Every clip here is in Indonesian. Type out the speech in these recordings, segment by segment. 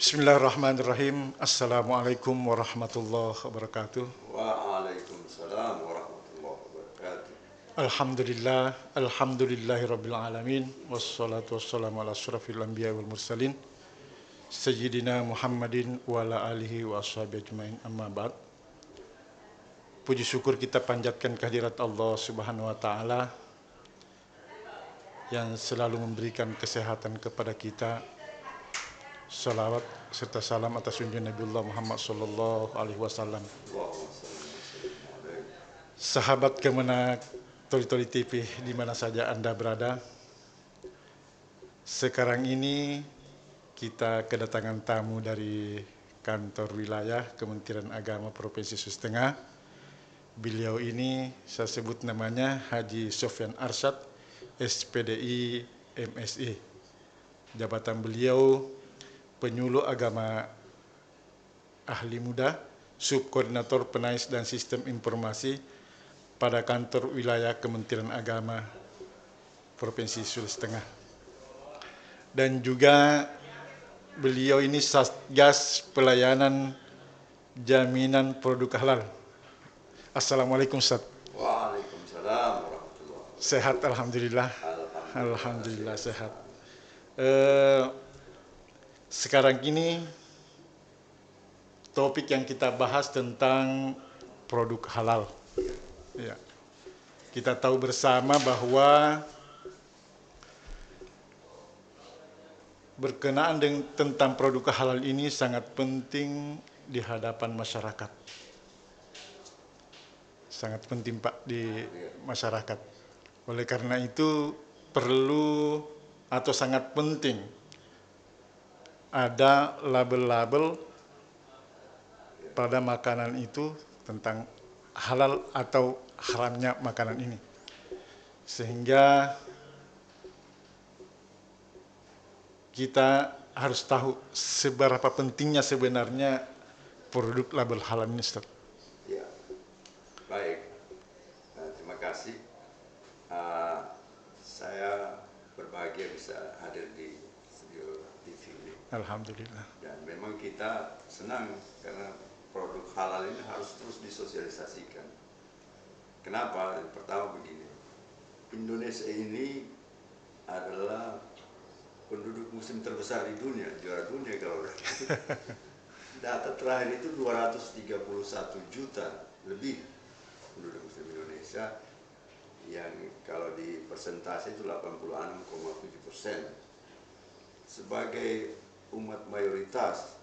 Bismillahirrahmanirrahim. Assalamualaikum warahmatullahi wabarakatuh. Waalaikumsalam warahmatullahi wabarakatuh. Alhamdulillahirabbil alamin. Wassalatu wassalamu ala asyrafil anbiya wal mursalin. Sayyidina Muhammadin wa ala alihi wa ashabihi ajmain. Amma ba'd. Puji syukur kita panjatkan kehadirat Allah Subhanahu wa taala yang selalu memberikan kesehatan kepada kita. Salawat serta salam atas junjungan Nabiullah Muhammad sallallahu alaihi wasallam. Sahabat Kemenak Toli-Toli TV di mana saja Anda berada. Sekarang ini kita kedatangan tamu dari kantor wilayah Kementerian Agama Provinsi Sulawesi Tengah. Beliau ini saya sebut namanya Haji Sofyan Arsyad, SPDI MSI. Jabatan beliau Penyuluh Agama Ahli Muda, Subkoordinator Penais dan Sistem Informasi pada kantor wilayah Kementerian Agama Provinsi Sulawesi Tengah. Dan juga beliau ini Satgas Pelayanan Jaminan Produk Halal. Assalamualaikum Ustaz. Waalaikumsalam warahmatullahi wabarakatuh. Sehat alhamdulillah. Alhamdulillah sehat. Sekarang ini topik yang kita bahas tentang produk halal. Ya. Kita tahu bersama bahwa berkenaan dengan tentang produk halal ini sangat penting di hadapan masyarakat. Sangat penting Pak di masyarakat. Oleh karena itu perlu atau sangat penting ada label-label pada makanan itu tentang halal atau haramnya makanan ini. Sehingga kita harus tahu seberapa pentingnya sebenarnya produk label halal ini, Ustaz. Ya, baik. Terima kasih. Saya berbahagia bisa hadir di studio TV ini. Alhamdulillah. Dan memang kita senang karena produk halal ini harus terus disosialisasikan. Kenapa? Pertama begini, Indonesia ini adalah penduduk muslim terbesar di dunia, juara dunia kalau data terakhir itu 231 juta lebih penduduk muslim Indonesia, yang kalau di persentase itu 86,7%. Sebagai umat mayoritas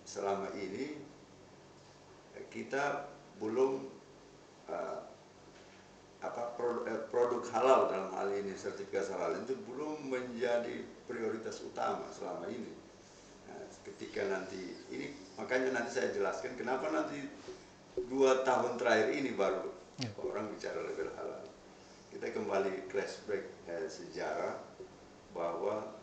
selama ini kita belum produk halal dalam hal ini, sertifikat halal itu belum menjadi prioritas utama selama ini. Nah, ketika nanti ini, makanya nanti saya jelaskan kenapa nanti 2 tahun terakhir ini baru orang bicara label halal. Kita kembali flashback sejarah bahwa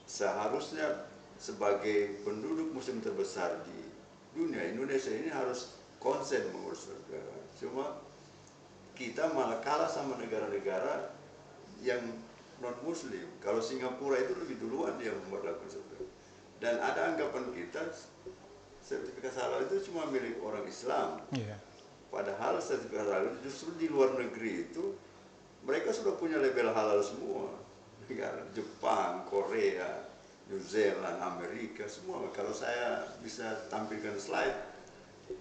seharusnya sebagai penduduk muslim terbesar di dunia, Indonesia ini harus konsen mengurus negara. Cuma kita malah kalah sama negara-negara yang non-muslim. Kalau Singapura itu lebih duluan dia memperlakukan seperti itu. Dan ada anggapan kita sertifikat halal itu cuma milik orang Islam. Padahal sertifikat halal itu justru di luar negeri itu mereka sudah punya label halal semua. Negara Jepang, Korea, New Zealand, Amerika, semua. Kalau saya bisa tampilkan slide,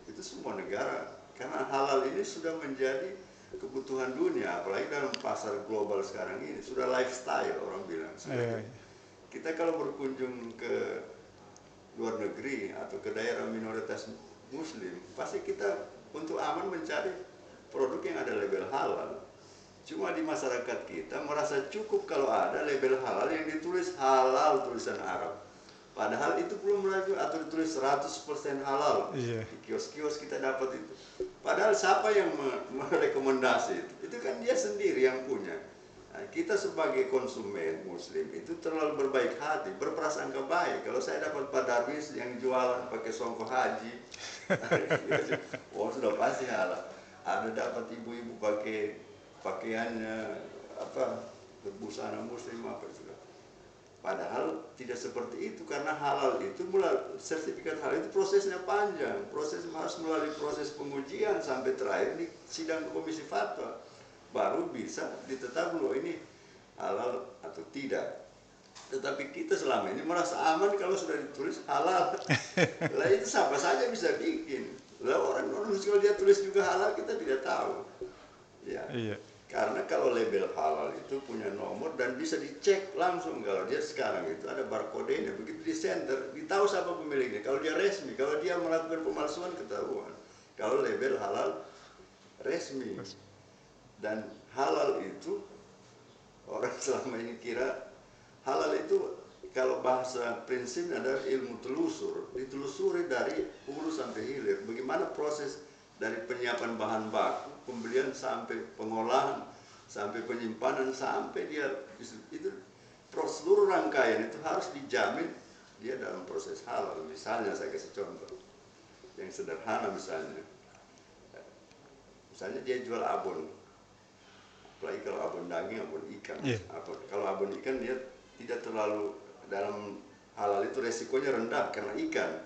itu semua negara. Karena halal ini sudah menjadi kebutuhan dunia, apalagi dalam pasar global sekarang ini. Sudah lifestyle orang bilang. Kita kalau berkunjung ke luar negeri atau ke daerah minoritas muslim, pasti kita untuk aman mencari produk yang ada label halal. Cuma di masyarakat kita merasa cukup kalau ada label halal yang ditulis halal tulisan Arab. Padahal itu belum lagi atau ditulis 100% halal. Di kios-kios kita dapat itu. Padahal siapa yang merekomendasi itu? Itu kan dia sendiri yang punya. Nah, kita sebagai konsumen muslim itu terlalu berbaik hati, berprasangka baik. Kalau saya dapat Pak Darwis yang jualan pakai songkok haji, oh sudah pasti halal. Ada dapat ibu-ibu pakai pakaiannya busana muslim apa juga. Padahal tidak seperti itu, karena halal itu sertifikat halal itu prosesnya panjang, harus melalui proses pengujian sampai terakhir di sidang komisi fatwa baru bisa ditetapkan bahwa ini halal atau tidak. Tetapi kita selama ini merasa aman kalau sudah ditulis halal. Lah itu siapa saja bisa bikin. Lah orang kalau dia tulis juga halal kita tidak tahu. Ya. Iya. Karena kalau label halal itu punya nomor dan bisa dicek langsung. Kalau dia sekarang itu ada barcode-nya, begitu di center, ditahu siapa pemiliknya. Kalau dia resmi, kalau dia melakukan pemalsuan ketahuan. Kalau label halal resmi. Dan halal itu orang selama ini kira halal itu kalau bahasa prinsipnya adalah ilmu telusur, ditelusuri dari hulu sampai hilir. Bagaimana proses dari penyiapan bahan baku, pembelian sampai pengolahan, sampai penyimpanan, sampai dia itu seluruh rangkaian itu harus dijamin dia dalam proses halal. Misalnya saya kasih contoh yang sederhana, misalnya dia jual abon, apalagi kalau abon daging, abon ikan. Kalau abon ikan dia tidak terlalu dalam halal itu resikonya rendah karena ikan.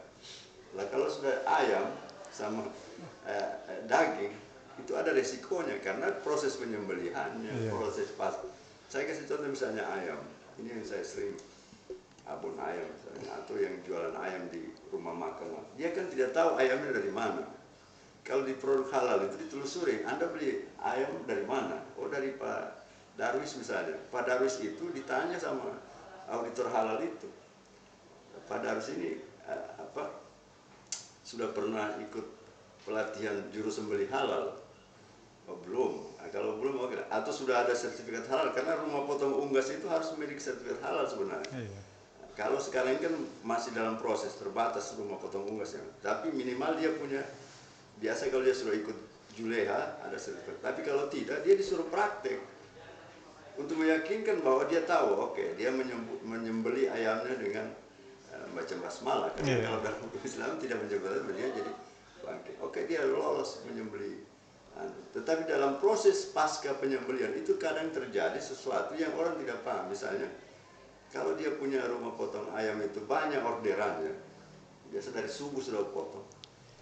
Lah kalau sudah ayam sama daging itu ada resikonya karena proses penyembelihannya, proses pas. Saya kasih contoh misalnya ayam. Ini yang saya sering abon ayam misalnya, atau yang jualan ayam di rumah makan. Dia kan tidak tahu ayamnya dari mana. Kalau di produk halal itu ditelusuri, Anda beli ayam dari mana? Oh dari Pak Darwis misalnya. Pak Darwis itu ditanya sama auditor halal itu. Pak Darwis ini sudah pernah ikut pelatihan juru sembelih halal? Oh belum. Nah, kalau belum, oke. Atau sudah ada sertifikat halal? Karena rumah potong unggas itu harus memiliki sertifikat halal sebenarnya. Kalau sekarang kan masih dalam proses terbatas rumah potong unggas ya. Tapi minimal dia punya, biasa kalau dia sudah ikut juleha ada sertifikat. Tapi kalau tidak, dia disuruh praktek untuk meyakinkan bahwa dia tahu, oke, dia menyembeli ayamnya dengan baca basmalah. Karena kalau dalam hukum Islam tidak menyembeli, dia jadi bangkit. Oke, dia lolos menyembeli. Tetapi dalam proses pasca penyembelihan itu kadang terjadi sesuatu yang orang tidak paham. Misalnya, kalau dia punya rumah potong ayam itu banyak orderannya, biasa dari subuh sudah potong.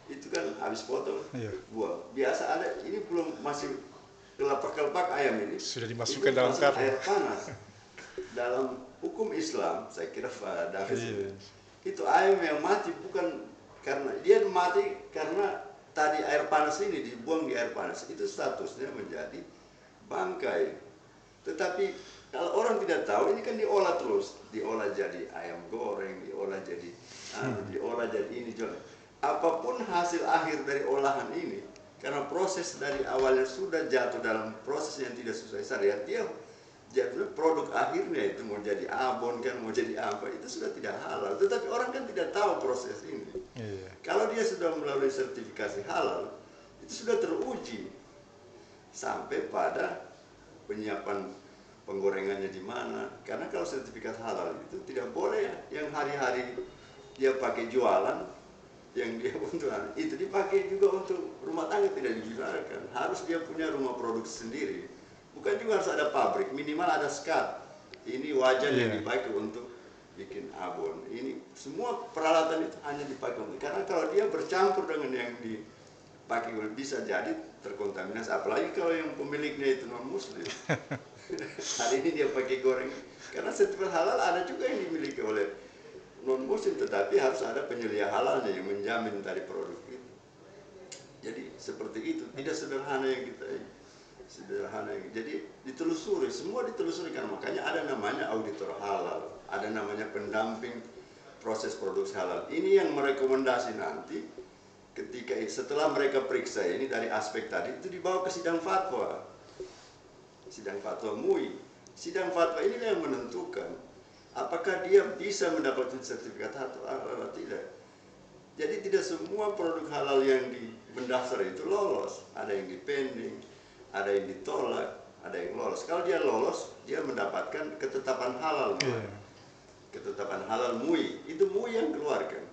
Itu kan habis potong, buang. Biasa ada, ini belum masih kelepak-kelepak ayam ini. Sudah dimasukkan dalam karung. Air panas. Dalam hukum Islam, saya kira Pak David, itu ayam yang mati bukan karena, dia mati karena tadi air panas ini dibuang di air panas. Itu statusnya menjadi bangkai. Tetapi kalau orang tidak tahu, ini kan diolah terus. Diolah jadi ayam goreng, diolah jadi ini. Apapun hasil akhir dari olahan ini, karena proses dari awalnya sudah jatuh dalam proses yang tidak sesuai syariat, dia jatuh produk akhirnya itu mau jadi abon kan, mau jadi apa, itu sudah tidak halal. Tetapi orang kan tidak tahu proses ini. Kalau dia sudah melalui sertifikasi halal, itu sudah teruji sampai pada penyiapan penggorengannya di mana. Karena kalau sertifikat halal itu tidak boleh yang hari-hari dia pakai jualan, yang dia untuk itu dipakai juga untuk rumah tangga, tidak dibenarkan. Harus dia punya rumah produksi sendiri. Bukan juga harus ada pabrik, minimal ada skat. Ini wajan yang dipakai untuk bikin abon. Ini semua peralatan itu hanya dipakai untuk, karena kalau dia bercampur dengan yang dipakai bisa jadi terkontaminasi. Apalagi kalau yang pemiliknya itu non muslim. Hari ini dia pakai goreng. Karena sertifikat halal ada juga yang dimiliki oleh non muslim, tetapi harus ada penyelia halalnya yang menjamin dari produk itu. Jadi seperti itu, tidak sederhana yang kita jadi ditelusuri, semua ditelusuri, kan makanya ada namanya auditor halal, ada namanya pendamping proses produksi halal. Ini yang merekomendasi nanti ketika setelah mereka periksa ini dari aspek tadi itu dibawa ke sidang fatwa MUI. Sidang fatwa ini yang menentukan apakah dia bisa mendapatkan sertifikat halal atau tidak. Jadi tidak semua produk halal yang mendaftar itu lolos. Ada yang dipending, ada yang ditolak, ada yang lolos. Kalau dia lolos, dia mendapatkan ketetapan halal. Ketetapan halal MUI, itu MUI yang keluarkan.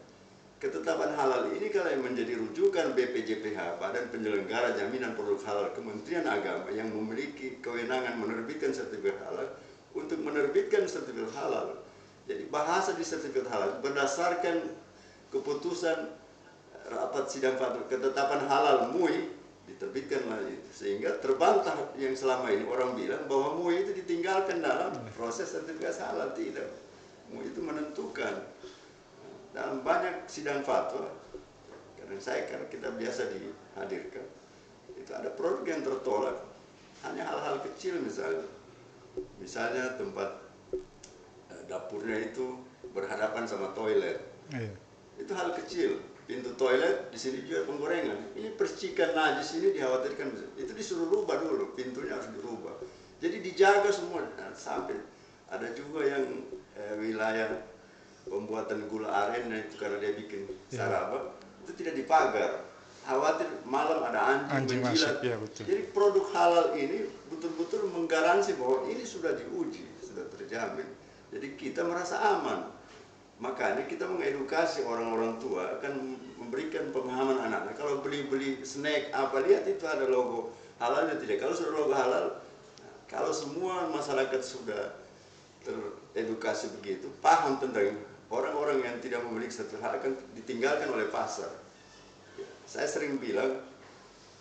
Ketetapan halal ini kalau yang menjadi rujukan BPJPH, Badan Penyelenggara Jaminan Produk Halal Kementerian Agama, yang memiliki kewenangan menerbitkan sertifikat halal. Untuk menerbitkan sertifikat halal, Jadi bahasa di sertifikat halal berdasarkan keputusan rapat sidang fatwa ketetapan halal MUI diterbitkanlah itu, sehingga terbantah yang selama ini orang bilang bahwa MUI itu ditinggalkan dalam proses sertifikasi halal. Tidak, MUI itu menentukan dalam banyak sidang fatwa. Karena kita biasa dihadirkan, itu ada produk yang tertolak hanya hal-hal kecil, misalnya tempat dapurnya itu berhadapan sama toilet. Itu hal kecil. Pintu toilet di sini juga penggorengan. Ini percikan najis ini dikhawatirkan itu disuruh rubah dulu, pintunya harus dirubah. Jadi dijaga semua. Nah, sampai ada juga yang wilayah pembuatan gula aren itu karena dia bikin saraba itu tidak dipagar. Khawatir malam ada anjing menjilat. Jadi produk halal ini betul-betul menggaransi bahwa ini sudah diuji, sudah terjamin. Jadi kita merasa aman. Makanya kita mengedukasi orang-orang tua, akan memberikan pemahaman anak-anak. Kalau beli-beli snack apa, lihat itu ada logo halal atau tidak. Kalau sudah logo halal, kalau semua masyarakat sudah teredukasi begitu, paham tentang orang-orang yang tidak memiliki sertifikat akan ditinggalkan oleh pasar. Saya sering bilang,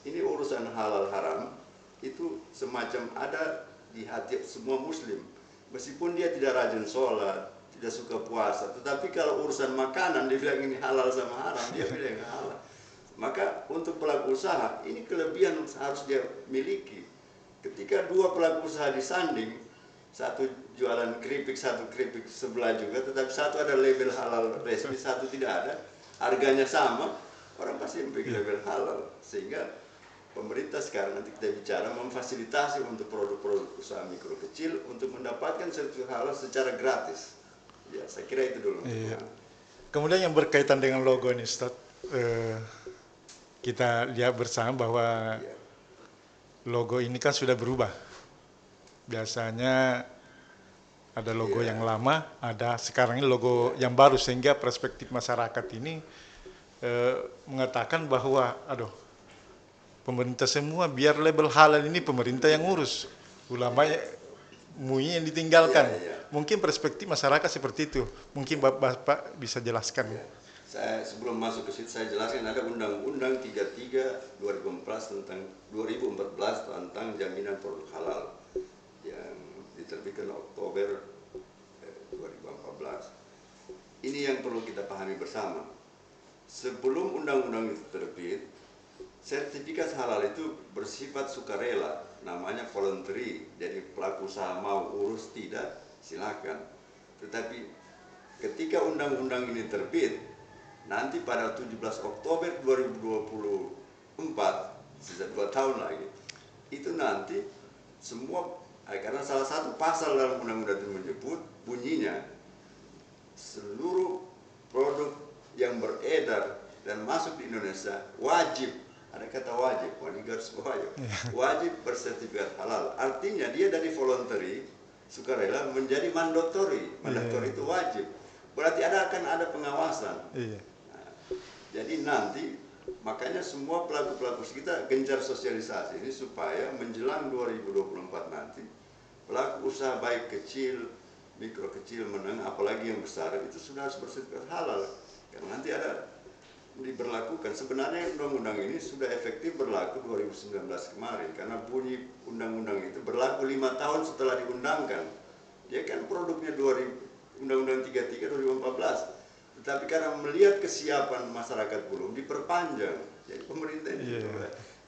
ini urusan halal haram itu semacam ada di hati semua muslim. Meskipun dia tidak rajin sholat, tidak suka puasa, tetapi kalau urusan makanan dia bilang ini halal sama haram, dia bilang halal. Maka untuk pelaku usaha ini kelebihan harus dia miliki. Ketika dua pelaku usaha disanding, satu jualan keripik, satu keripik sebelah juga, tetapi satu ada label halal resmi, satu tidak ada, harganya sama, orang pasti memiliki label halal. Sehingga pemerintah sekarang nanti kita bicara memfasilitasi untuk produk-produk usaha mikro kecil untuk mendapatkan sertifikat halal secara gratis. Ya, saya kira itu dulu. Iya. Kemudian yang berkaitan dengan logo ini, Ustaz, kita lihat bersama bahwa logo ini kan sudah berubah. Biasanya ada logo yang lama, ada sekarang ini logo yang baru, sehingga perspektif masyarakat ini mengatakan bahwa, pemerintah semua biar label halal ini pemerintah yang ngurus, ulama MUI yang ditinggalkan. Mungkin perspektif masyarakat seperti itu. Mungkin Bapak bisa jelaskan. Saya sebelum masuk ke situ saya jelaskan ada Undang-Undang 33 2014 tentang jaminan produk halal yang diterbitkan Oktober 2014. Ini yang perlu kita pahami bersama. Sebelum undang-undang itu terbit, sertifikat halal itu bersifat sukarela, namanya voluntary. Jadi pelaku usaha mau urus tidak, silakan. Tetapi ketika undang-undang ini terbit, nanti pada 17 Oktober 2024, sisa 2 tahun lagi, itu nanti semua, karena salah satu pasal dalam undang-undang itu menyebut bunyinya, seluruh produk yang beredar dan masuk di Indonesia wajib, ada kata wajib, wajib bersertifikat halal. Artinya dia dari voluntary, sukarela menjadi mandatory. Mandatory itu wajib. Berarti akan ada pengawasan. Nah, jadi nanti makanya semua pelaku-pelaku kita gencar sosialisasi ini supaya menjelang 2024 nanti pelaku usaha baik kecil, mikro kecil, menengah, apalagi yang besar itu sudah harus bersertifikat halal. Karena nanti ada diberlakukan. Sebenarnya undang-undang ini sudah efektif berlaku 2019 kemarin, karena bunyi undang-undang itu berlaku 5 tahun setelah diundangkan. Dia kan produknya Undang-Undang 33 2014, tetapi karena melihat kesiapan masyarakat belum diperpanjang. Jadi pemerintah ini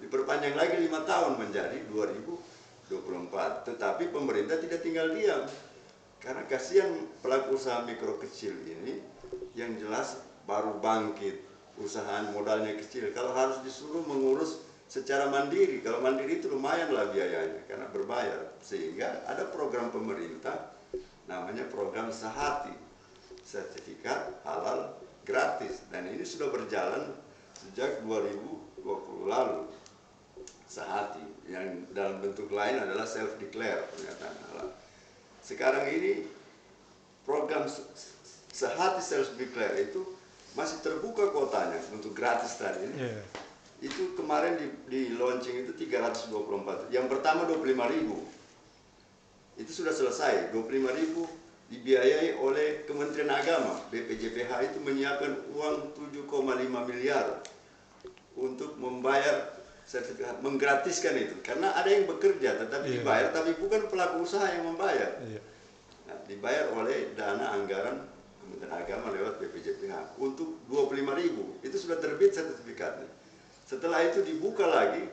diperpanjang lagi 5 tahun menjadi 2024. Tetapi pemerintah tidak tinggal diam, karena kasihan pelaku usaha mikro kecil ini yang jelas baru bangkit, usahaan modalnya kecil. Kalau harus disuruh mengurus secara mandiri, kalau mandiri itu lumayanlah biayanya karena berbayar. Sehingga ada program pemerintah namanya program Sehati, sertifikat halal gratis, dan ini sudah berjalan sejak 2020 lalu. Sehati yang dalam bentuk lain adalah self declare pernyataan halal. Sekarang ini program Sehati self declare itu masih terbuka kuotanya untuk gratis tadi. Itu kemarin di launching itu 324. Yang pertama 25.000. Itu sudah selesai. 25.000 dibiayai oleh Kementerian Agama. BPJPH itu menyiapkan uang 7,5 miliar untuk membayar sertifikat, menggratiskan itu. Karena ada yang bekerja tetapi dibayar, tapi bukan pelaku usaha yang membayar. Nah, dibayar oleh dana anggaran Kementerian Agama lewat BPJPH untuk 25.000. Itu sudah terbit sertifikatnya. Setelah itu dibuka lagi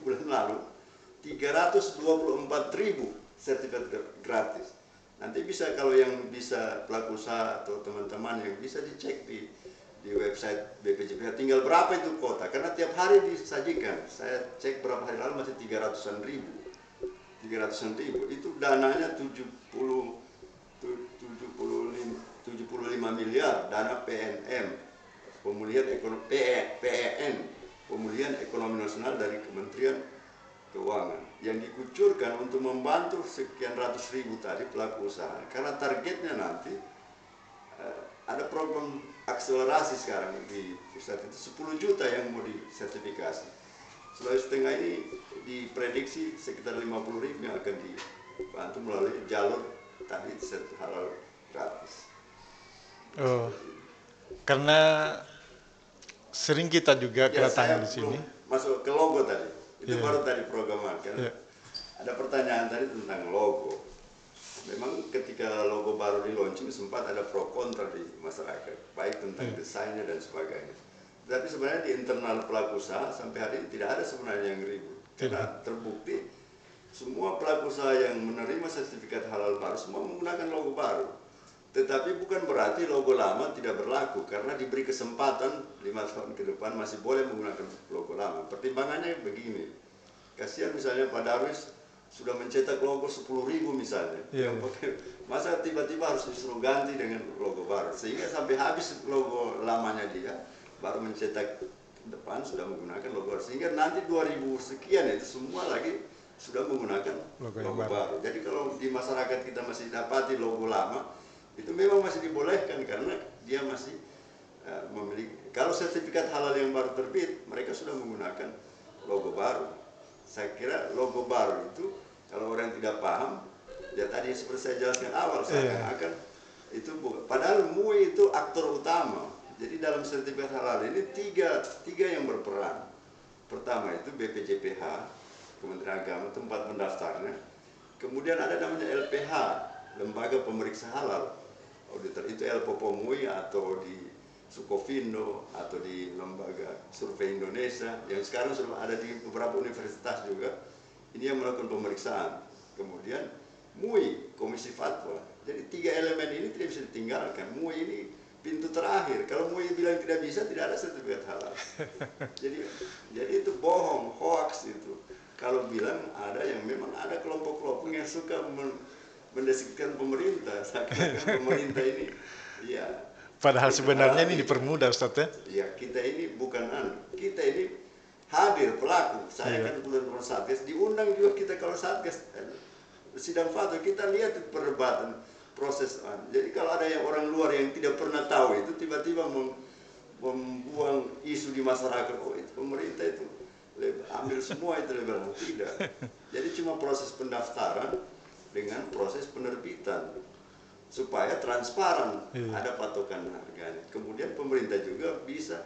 bulan lalu 324.000 sertifikat gratis. Nanti bisa, kalau yang bisa pelaku usaha atau teman-teman yang bisa dicek di website BPJPH tinggal berapa itu kuota, karena tiap hari disajikan. Saya cek berapa hari lalu masih 300-an ribu. Itu dananya 75 miliar dana PNM, pemulihan ekonomi, PEN, pemulihan ekonomi nasional dari Kementerian Keuangan, yang dikucurkan untuk membantu sekian ratus ribu tadi pelaku usaha. Karena targetnya nanti ada program akselerasi sekarang di pusat itu 10 juta yang mau disertifikasi. Sulawesi Tengah ini diprediksi sekitar 50.000 yang akan dibantu melalui jalur tadi halal gratis. Oh, karena sering kita juga kedatangan di sini. Masuk ke logo tadi, itu baru tadi programan kan. Ada pertanyaan tadi tentang logo. Memang ketika logo baru di launching sempat ada pro kontra di masyarakat, baik tentang desainnya dan sebagainya. Tapi sebenarnya di internal pelaku usaha sampai hari ini tidak ada sebenarnya yang ribut. Karena terbukti semua pelaku usaha yang menerima sertifikat halal baru semua menggunakan logo baru. Tetapi bukan berarti logo lama tidak berlaku, karena diberi kesempatan 5 tahun ke depan masih boleh menggunakan logo lama. Pertimbangannya begini, kasihan misalnya Pak Darwis sudah mencetak logo 10.000 misalnya, masa tiba-tiba harus disuruh ganti dengan logo baru, sehingga sampai habis logo lamanya dia baru mencetak depan sudah menggunakan logo baru, sehingga nanti 2000 sekian itu semua lagi sudah menggunakan logo baru. Jadi kalau di masyarakat kita masih dapati logo lama, itu memang masih dibolehkan karena dia masih memiliki. Kalau sertifikat halal yang baru terbit, mereka sudah menggunakan logo baru. Saya kira logo baru itu kalau orang tidak paham, ya tadi seperti saya jelaskan awal, seakan-akan itu bukan. Padahal MUI itu aktor utama. Jadi dalam sertifikat halal ini tiga yang berperan. Pertama itu BPJPH, Kementerian Agama, tempat mendaftarnya. Kemudian ada namanya LPH, Lembaga Pemeriksa Halal. Auditor itu LPOPO MUI atau di Sukovindo atau di Lembaga Survei Indonesia yang sekarang sudah ada di beberapa universitas juga. Ini yang melakukan pemeriksaan. Kemudian MUI, Komisi Fatwa. Jadi 3 elemen ini tidak bisa ditinggalkan. MUI ini pintu terakhir. Kalau MUI bilang tidak bisa, tidak ada sertifikat halal. Jadi itu bohong, hoax itu. Kalau bilang ada yang memang ada kelompok-kelompok yang suka mendeskripsikan pemerintah, seakan-akan pemerintah ini, ya. Padahal sebenarnya ini dipermudah, Ustaz ya. Ya, kita ini bukan kita ini hadir pelaku. Saya kan kebetulan Satgas, diundang juga kita kalau Satgas sidang fatwa, kita lihat perdebatan proses. Jadi kalau ada yang orang luar yang tidak pernah tahu itu tiba-tiba membuang isu di masyarakat, oh itu pemerintah itu ambil semua itu lebaran, tidak. Jadi cuma proses pendaftaran dengan proses penerbitan supaya transparan, ada patokan harganya. Kemudian pemerintah juga bisa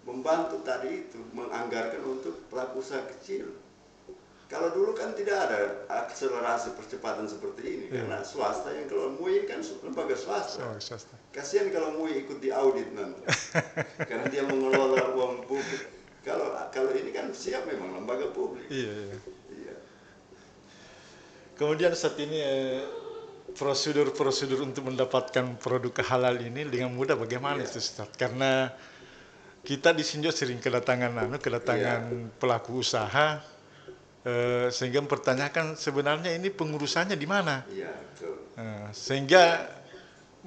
membantu tadi itu, menganggarkan untuk pelaku usaha kecil. Kalau dulu kan tidak ada akselerasi percepatan seperti ini, karena swasta yang kalau MUI kan lembaga swasta. Kasihan kalau MUI ikut diaudit nanti, karena dia mengelola uang publik. Kalau ini kan siap memang lembaga publik. Iya. Kemudian saat ini prosedur untuk mendapatkan produk halal ini dengan mudah bagaimana itu, Ustaz? Karena kita di sini sering kedatangan pelaku usaha, sehingga mempertanyakan sebenarnya ini pengurusannya di mana. Sehingga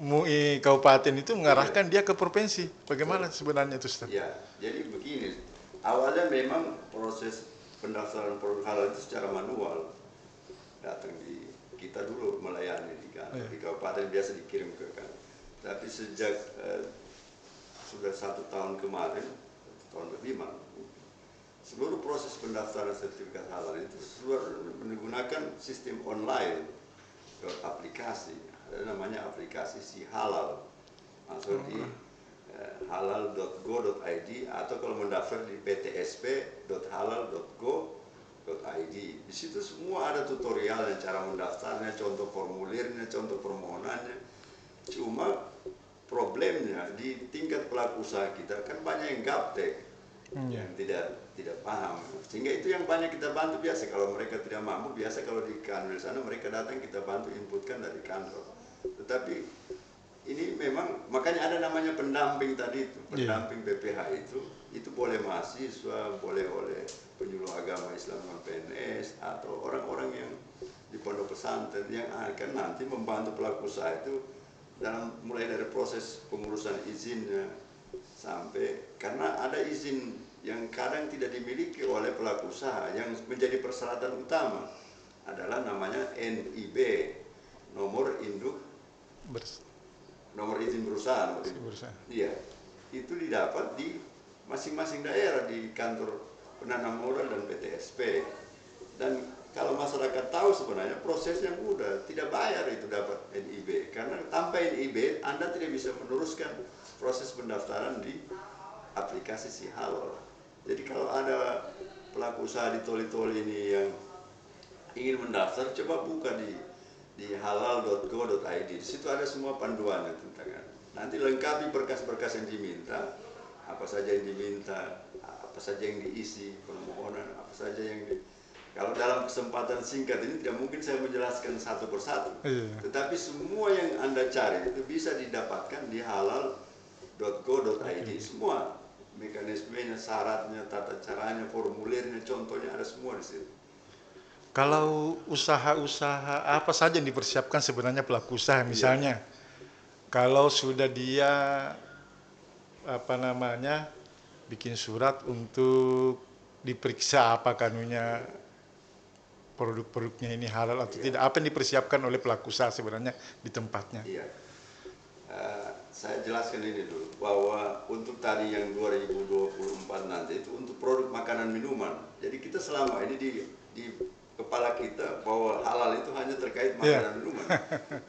MUI kabupaten itu mengarahkan dia ke provinsi. Bagaimana sebenarnya itu, Ustaz? Ya, jadi begini. Awalnya memang proses pendaftaran produk halal itu secara manual. Datang kita dulu melayani di kabupaten, biasa dikirim ke kan. Tapi sejak sudah 1 tahun kemarin, 1 tahun lebih malah, seluruh proses pendaftaran sertifikat halal itu menggunakan sistem online. aplikasi, ada namanya aplikasi si halal, masuk di halal.go.id atau kalau mendaftar di ptsp.halal.go.id. Di situ semua ada tutorialnya, cara mendaftarnya, contoh formulirnya, contoh permohonannya. Cuma problemnya di tingkat pelaku usaha kita kan banyak yang gaptek, yang tidak paham, sehingga itu yang banyak kita bantu. Biasa kalau mereka tidak mampu, biasa kalau di kanwil sana mereka datang, kita bantu inputkan dari kantor. Tetapi ini memang makanya ada namanya pendamping tadi itu, pendamping BPH itu boleh mahasiswa, boleh oleh penyuluh agama Islam non PNS atau orang-orang yang di pondok pesantren yang akan nanti membantu pelaku usaha itu dalam mulai dari proses pengurusan izinnya sampai, karena ada izin yang kadang tidak dimiliki oleh pelaku usaha yang menjadi persyaratan utama adalah namanya NIB, nomor induk nomor izin berusaha. Iya, itu didapat di masing-masing daerah di kantor penanam modal dan PTSP. Dan kalau masyarakat tahu sebenarnya prosesnya mudah, tidak bayar itu dapat NIB. Karena tanpa NIB Anda tidak bisa meneruskan proses pendaftaran di aplikasi si halal. Jadi kalau ada pelaku usaha di toli-toli ini yang ingin mendaftar, coba buka di halal.go.id. Di situ ada semua panduannya tentang nanti lengkapi berkas-berkas yang diminta, apa saja yang diminta, apa saja yang diisi permohonan, apa saja yang kalau dalam kesempatan singkat ini tidak mungkin saya menjelaskan satu persatu. Tetapi semua yang Anda cari itu bisa didapatkan di halal.go.id. Semua mekanismenya, syaratnya, tata caranya, formulirnya, contohnya ada semua di situ. Kalau usaha-usaha apa saja yang dipersiapkan sebenarnya pelaku usaha, misalnya kalau sudah dia bikin surat untuk diperiksa apa kanunya produk-produknya ini halal atau tidak, apa yang dipersiapkan oleh pelaku usaha sebenarnya di tempatnya? Saya jelaskan ini dulu, bahwa untuk tadi yang 2024 nanti itu untuk produk makanan minuman. Jadi kita selama ini di kepala kita bahwa halal itu hanya terkait makanan minuman.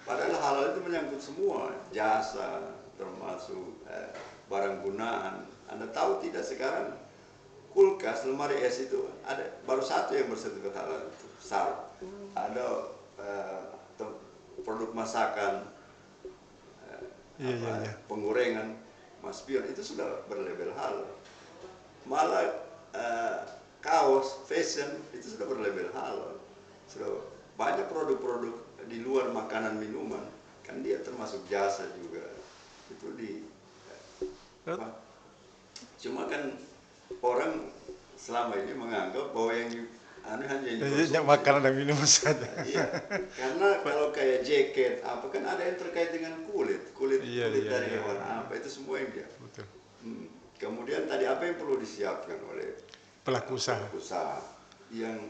Padahal halal itu menyangkut semua, jasa, termasuk barang gunaan. Anda tahu tidak sekarang kulkas, lemari es itu ada baru satu yang bersertifikat halal, itu SAR. Ada produk masakan, penggorengan, Mas Pion itu sudah berlabel halal. Malah kaos, fashion itu sudah berlabel halal. Sudah banyak produk-produk di luar makanan minuman, kan dia termasuk jasa juga. Itu cuma kan orang selama ini menganggap bahwa yang hanya dikonsumsi makanan dan minuman saja. Iya, karena kalau kayak jaket apa kan ada yang terkait dengan kulit dari hewan apa, itu semua yang dia. Betul. Kemudian tadi apa yang perlu disiapkan oleh pelaku usaha? Yang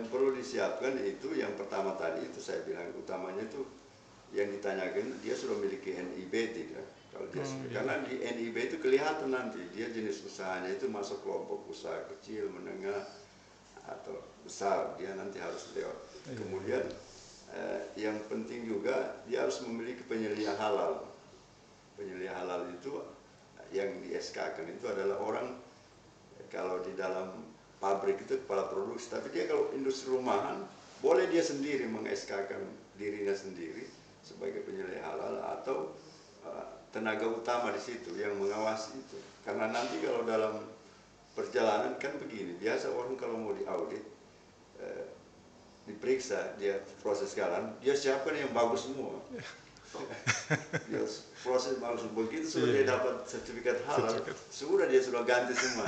perlu disiapkan itu yang pertama tadi itu saya bilang utamanya itu yang ditanyakan dia sudah memiliki NIB tidak? Kalau dia karena di NIB itu kelihatan nanti dia jenis usahanya itu masuk kelompok usaha kecil, menengah atau besar, dia nanti harus lewat. Kemudian yang penting juga dia harus memiliki penyelia halal. Penyelia halal itu yang di SK-kan itu adalah orang kalau di dalam pabrik itu kepala produksi, tapi dia kalau industri rumahan boleh dia sendiri meng-SK-kan dirinya sendiri sebagai penyelia halal atau tenaga utama di situ yang mengawasi itu. Karena nanti kalau dalam perjalanan kan begini, biasa orang kalau mau diaudit diperiksa dia proses jalan, dia siapkan yang bagus semua. Dia proses bagus, begitu sudah dia dapat sertifikat halal, sudah dia sudah ganti semua.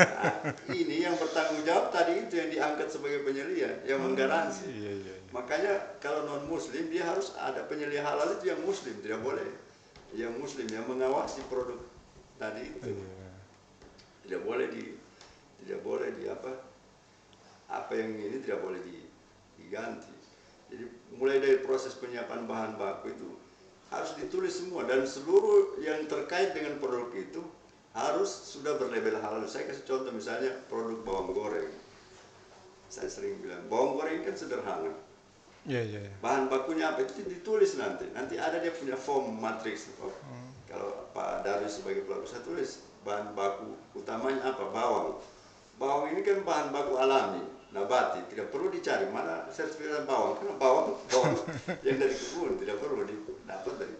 Ini yang bertanggung jawab tadi itu yang diangkat sebagai penyelia, yang menggaransi. Makanya kalau non muslim dia harus ada penyelia halal itu yang muslim, tidak boleh yang muslim yang mengawasi produk tadi itu. Tidak boleh di apa yang ini tidak boleh diganti. Jadi mulai dari proses penyiapan bahan baku itu harus ditulis semua, dan seluruh yang terkait dengan produk itu harus sudah berlabel halal. Saya kasih contoh misalnya produk bawang goreng. Saya sering bilang bawang goreng kan sederhana. Iya, iya, iya. Bahan bakunya apa itu ditulis nanti. Nanti ada dia punya form matriks. Kalau Pak Darwis sebagai pelaku usaha tulis bahan baku utamanya apa? Bawang. Bawang ini kan bahan baku alami, nabati, tidak perlu dicari mana sertifikat bawang, karena bawang yang dari kebun tidak perlu didapat dari.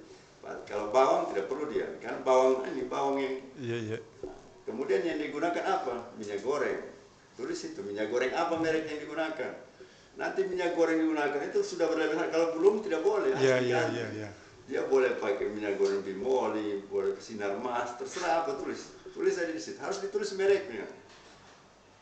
Kalau bawang tidak perlu dia, karena bawang ini bawang yang. Iya, iya. Kemudian yang digunakan apa? Minyak goreng. Tulis itu minyak goreng apa merek yang digunakan. Nanti minyak goreng digunakan itu sudah berlebihan, kalau belum tidak boleh. Iya, harus iya, diganti. iya, iya. Dia boleh pakai minyak goreng Bimoli, boleh sinar mas, terserah apa tulis. Tulis aja di situ. Harus ditulis mereknya.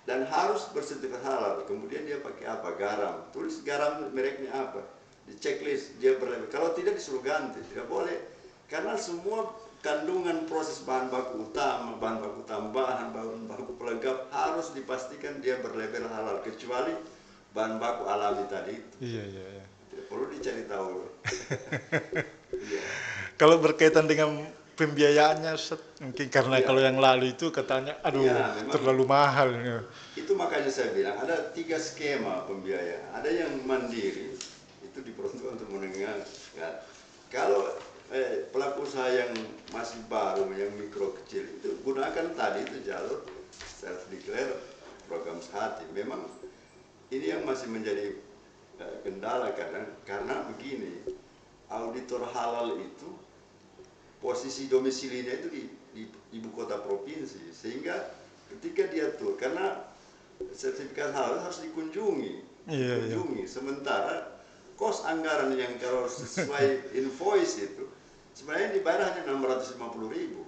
Dan harus bersertifikat halal. Kemudian dia pakai apa? Garam. Tulis garam mereknya apa. Di checklist dia berlebihan. Kalau tidak disuruh ganti, tidak boleh. Karena semua kandungan proses bahan baku utama, bahan baku tambahan, bahan baku pelengkap harus dipastikan dia berlabel halal, kecuali bahan baku alami tadi itu. Iya, iya, iya. Tidak perlu dicari tahu. Iya. Kalau berkaitan dengan pembiayaannya, Ustaz, mungkin karena Iya. kalau yang lalu itu katanya, aduh, Iya, memang. terlalu mahal. Itu makanya saya bilang ada 3 skema pembiayaan. Ada yang mandiri, itu diperuntukkan untuk menengah. Ya. Kalau pelaku usaha yang masih baru, yang mikro kecil, itu gunakan tadi itu jalur self declare program sehati. Memang ini yang masih menjadi kendala kadang, karena begini, auditor halal itu posisi domisilinya itu di ibu kota provinsi, sehingga ketika dia tur, karena sertifikat halal harus dikunjungi. Iya, iya. Sementara kos anggaran yang kalau sesuai invoice itu sebenarnya dibayar hanya 650.000.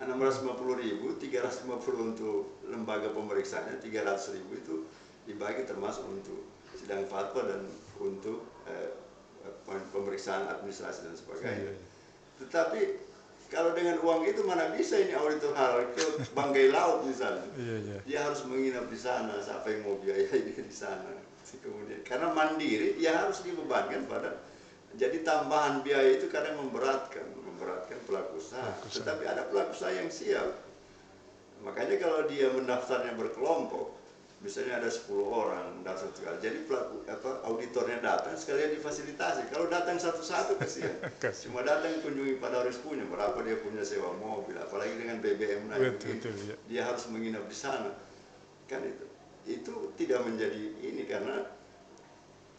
650.000, 350 untuk lembaga pemeriksaannya, 300.000 itu dibagi termasuk untuk sidang fatwa dan untuk pemeriksaan administrasi dan sebagainya. Iya, iya. Tetapi kalau dengan uang itu mana bisa ini auditor halal ke Banggai Laut misalnya. Iya, iya. Dia harus menginap di sana, siapa yang mau biayai dia di sana. Kemudian karena mandiri, dia harus dibebankan pada. Jadi tambahan biaya itu kadang memberatkan pelaku usaha. Tetapi ada pelaku usaha yang siap. Makanya kalau dia mendaftarnya berkelompok, misalnya ada 10 orang mendaftar sekali, jadi pelaku auditornya datang sekalian difasilitasi. Kalau datang satu-satu kasihan. Cuma datang kunjungi pada harus punya berapa dia punya sewa mobil, apalagi dengan BBM naik, Betul, ya. dia harus menginap di sana. Kan itu tidak menjadi ini karena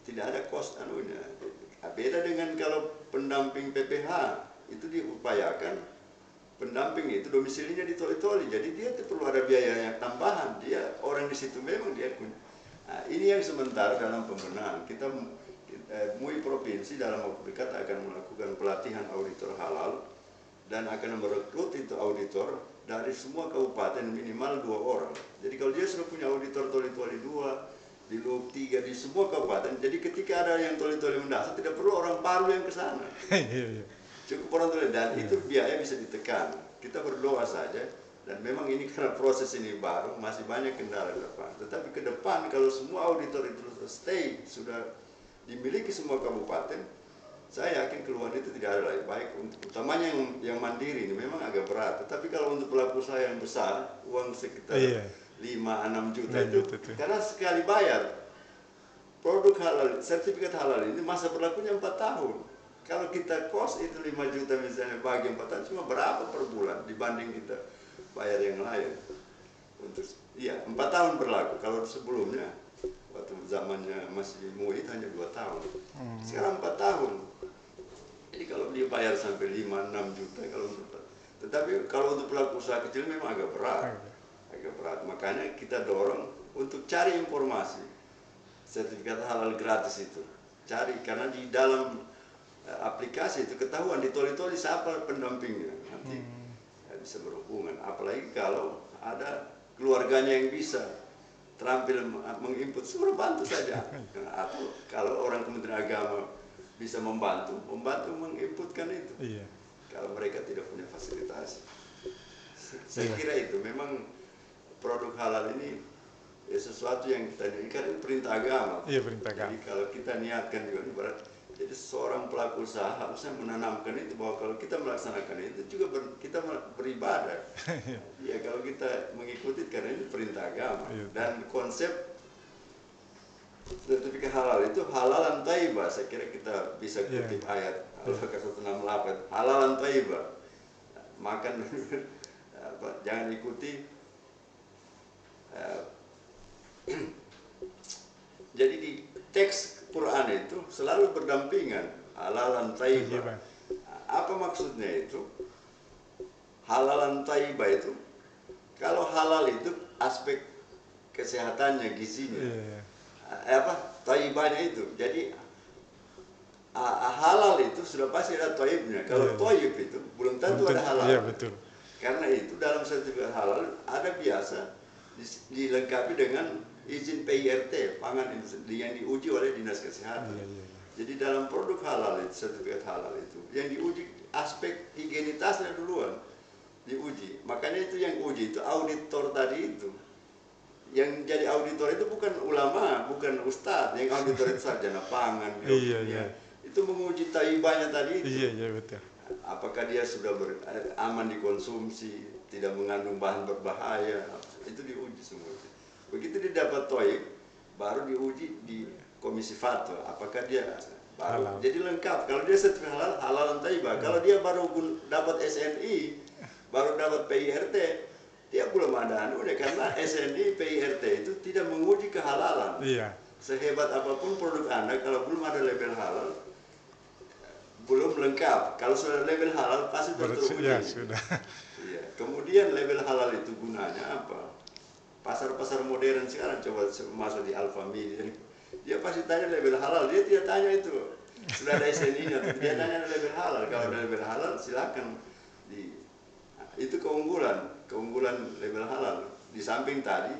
tidak ada cost anunya. Beda dengan kalau pendamping PPH itu diupayakan pendamping itu domisilinya di Toli-Toli, jadi dia perlu ada biaya yang tambahan. Dia orang di situ memang dia. Nah, ini yang sementara dalam pembenahan. Kita MUI provinsi dalam waktu dekat akan melakukan pelatihan auditor halal dan akan merekrut itu auditor dari semua kabupaten minimal 2 orang. Jadi kalau dia sudah punya auditor Toli-Toli 2, di Luhuk 3, di semua kabupaten, jadi ketika ada yang Toli-Toli mendaftar tidak perlu orang Palu yang ke sana. Cukup orang Toli, dan itu biaya bisa ditekan. Kita berdoa saja, dan memang ini karena proses ini baru masih banyak kendala ke depan. Tetapi ke depan kalau semua auditor itu stay sudah dimiliki semua kabupaten, saya yakin keluhan itu tidak ada lagi. Baik utamanya yang mandiri ini memang agak berat. Tetapi kalau untuk pelaku usaha yang besar, uang sekitar 5-6 juta itu, karena sekali bayar produk halal, sertifikat halal ini masa berlakunya 4 tahun. Kalau kita cost itu 5 juta misalnya bagi 4 tahun, cuma berapa per bulan dibanding kita bayar yang lain. Untuk 4 tahun berlaku. Kalau sebelumnya waktu zamannya masih MUI hanya 2 tahun. Sekarang 4 tahun. Jadi kalau dia bayar sampai 5-6 juta kalau untuk, tetapi kalau untuk pelaku usaha kecil memang agak berat. Makanya kita dorong untuk cari informasi sertifikat halal gratis itu. Cari, karena di dalam aplikasi itu ketahuan di Toli-Toli siapa pendampingnya. Nanti bisa berhubungan. Apalagi kalau ada keluarganya yang bisa terampil menginput, suruh bantu saja. Atau kalau orang Kementerian Agama bisa membantu menginputkan itu. Iya. Kalau mereka tidak punya fasilitas. Saya kira itu memang produk halal ini sesuatu yang kita niatkan, itu perintah agama. Iya, perintah agama. Jadi kalau kita niatkan juga ibarat, jadi seorang pelaku usaha harusnya menanamkan itu bahwa kalau kita melaksanakan itu juga kita beribadah. Ya kalau kita mengikuti karena ini perintah agama. Dan konsep sertifikat halal itu halalan thayyibah. Saya kira kita bisa kutip ayat Al-Baqarah 168, halalan thayyibah. Makan jangan ikuti. Jadi di teks Quran itu selalu berdampingan halalan thayyibah. Apa maksudnya itu? Halalan thayyibah itu, kalau halal itu aspek kesehatannya, gizinya. Thayyibahnya itu. Jadi halal itu sudah pasti ada thayyibnya. Kalau thayyib itu belum tentu ada halal. Iya, betul. Karena itu dalam sertifikat halal ada biasa dilengkapi dengan izin PIRT, pangan yang diuji oleh Dinas Kesehatan. Jadi dalam produk halal itu, sertifikat halal itu, yang diuji aspek higienitasnya duluan diuji. Makanya itu yang uji itu auditor tadi itu. Yang jadi auditor itu bukan ulama, bukan ustadz. Yang auditor itu sarjana pangan, itu menguji thayyibahnya tadi itu. Betul. Apakah dia sudah aman dikonsumsi, tidak mengandung bahan berbahaya, itu diuji semua. Begitu dia dapat thayyib, baru diuji di komisi fatwa, apakah dia baru halal. Jadi lengkap. Kalau dia sertifikat halal, halalan thayyibah. Kalau dia baru dapat SNI, baru dapat PIRT, dia belum ada anunya, karena SNI, PIRT itu tidak menguji kehalalan. Sehebat apapun produk Anda, kalau belum ada label halal, belum lengkap. Kalau sudah label halal, pasti teruji. Sudah. Kemudian label halal itu gunanya apa? Pasar-pasar modern sekarang coba masuk di Alfamidi, dia pasti tanya label halal. Dia tidak tanya itu sudah ada SNI-nya, dia tanya label halal. Kalau ada label halal, silakan. Itu keunggulan label halal. Di samping tadi,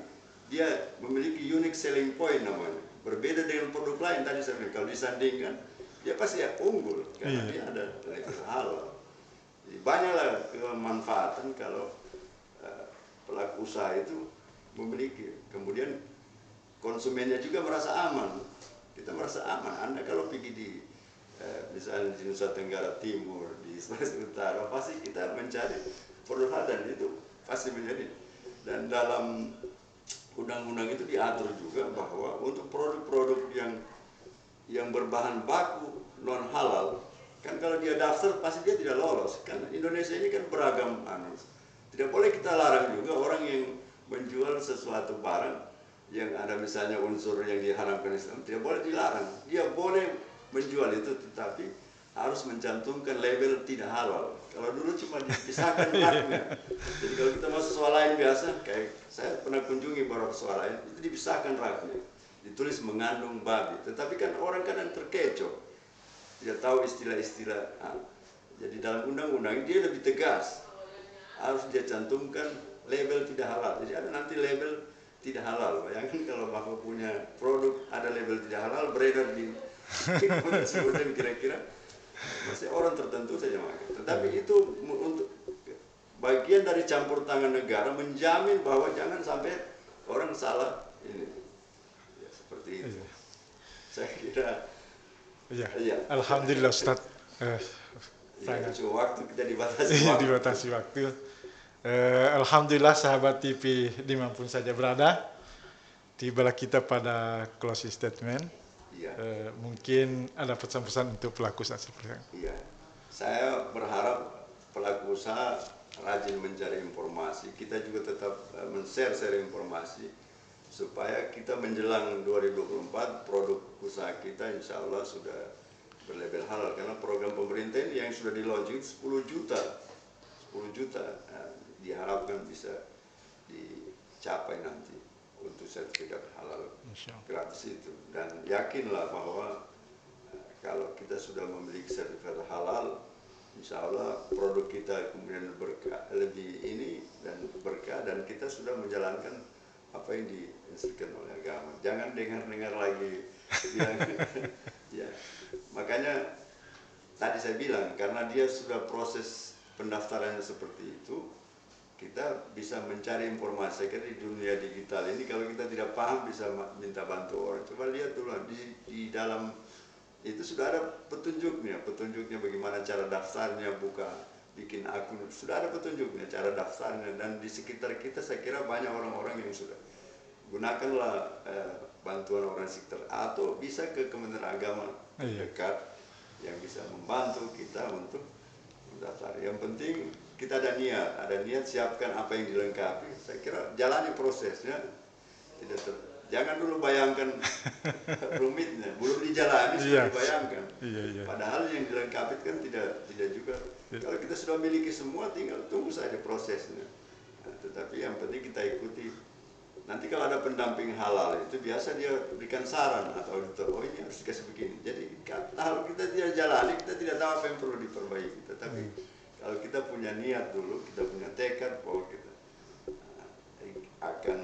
dia memiliki unique selling point namanya. Berbeda dengan produk lain tadi saya bilang. Kalau disandingkan, dia pasti unggul karena dia ada label halal. Jadi banyaklah kemanfaatan kalau pelaku usaha itu memiliki. Kemudian konsumennya juga merasa aman. Kita merasa aman. Anda kalau pergi di misalnya di Nusa Tenggara Timur, di Sulawesi Utara, pasti kita mencari produk halal, dan itu pasti menjadi. Dan dalam undang-undang itu diatur juga bahwa untuk produk-produk yang berbahan baku non halal, kan kalau dia daftar pasti dia tidak lolos. Kan Indonesia ini kan beragam tidak boleh kita larang juga orang yang menjual sesuatu barang yang ada misalnya unsur yang diharamkan Islam, tidak boleh dilarang. Dia boleh menjual itu, tetapi harus mencantumkan label tidak halal. Kalau dulu cuma dipisahkan raknya. Jadi kalau kita masuk soal lain biasa, kayak saya pernah kunjungi beberapa soal lain, itu dipisahkan raknya, ditulis mengandung babi. Tetapi kan orang kadang terkecoh, tidak tahu istilah-istilah. Jadi dalam undang-undang dia lebih tegas, harus dia cantumkan label tidak halal. Jadi ada nanti label tidak halal. Bayangkan kalau Bapak punya produk ada label tidak halal beredar di kemudian kira-kira masih orang tertentu saja makan. Tetapi itu untuk bagian dari campur tangan negara menjamin bahwa jangan sampai orang salah ini. Ya, seperti itu. Saya kira. Alhamdulillah Ustaz. Waktu kita dibatasi waktu. Alhamdulillah sahabat TV dimanapun saja berada, tibalah kita pada closing statement. Mungkin ada pesan-pesan untuk pelaku usaha seperti itu. Saya berharap pelaku usaha rajin mencari informasi. Kita juga tetap men-share informasi supaya kita menjelang 2024 produk usaha kita insya Allah sudah berlabel halal. Karena program pemerintah ini yang sudah di launching 10 juta diharapkan bisa dicapai nanti untuk sertifikat halal gratis itu. Dan yakinlah bahwa kalau kita sudah memiliki sertifikat halal, insya Allah produk kita kemudian berkah, lebih ini dan berkah, dan kita sudah menjalankan apa yang diinstruksikan oleh agama. Jangan dengar-dengar lagi bilang, ya. Makanya tadi saya bilang, karena dia sudah proses pendaftarannya seperti itu, kita bisa mencari informasi. Saya kira di dunia digital ini kalau kita tidak paham bisa minta bantu orang. Coba lihat dulu di dalam itu sudah ada petunjuknya bagaimana cara daftarnya, bikin akun, sudah ada petunjuknya cara daftarnya. Dan di sekitar kita saya kira banyak orang-orang yang sudah gunakanlah bantuan orang sekitar atau bisa ke Kementerian Agama dekat yang bisa membantu kita untuk mendaftar. Yang penting kita ada niat, siapkan apa yang dilengkapi. Saya kira jalani prosesnya, jangan dulu bayangkan rumitnya, belum dijalani sudah dibayangkan. Padahal yang dilengkapi kan tidak juga. Kalau kita sudah miliki semua, tinggal tunggu saja prosesnya. Nah, tetapi yang penting kita ikuti. Nanti kalau ada pendamping halal itu biasa dia berikan saran atau auditor, oh ini harus dikasih begini. Jadi kalau kita tidak jalani, kita tidak tahu apa yang perlu diperbaiki. Tetapi kalau kita punya niat dulu, kita punya tekad bahwa kita akan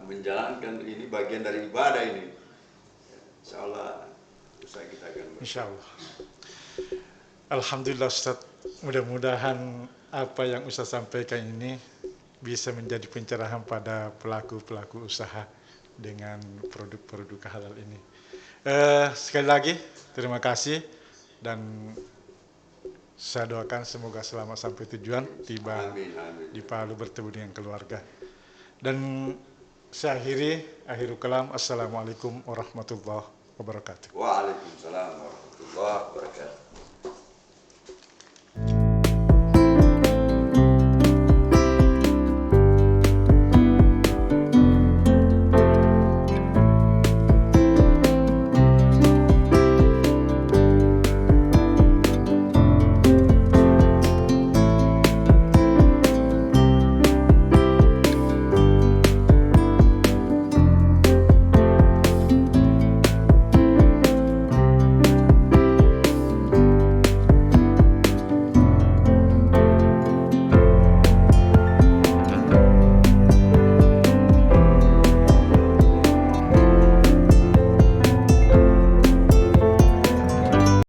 menjalankan ini bagian dari ibadah ini, insya Allah usaha kita akan berhasil. Insya Allah. Alhamdulillah Ustaz, mudah-mudahan apa yang Ustaz sampaikan ini bisa menjadi pencerahan pada pelaku-pelaku usaha dengan produk-produk halal ini. Sekali lagi terima kasih dan saya doakan semoga selamat sampai tujuan, tiba di Palu bertemu dengan keluarga. Dan saya akhiri kalam. Assalamualaikum warahmatullahi wabarakatuh. Waalaikumsalam.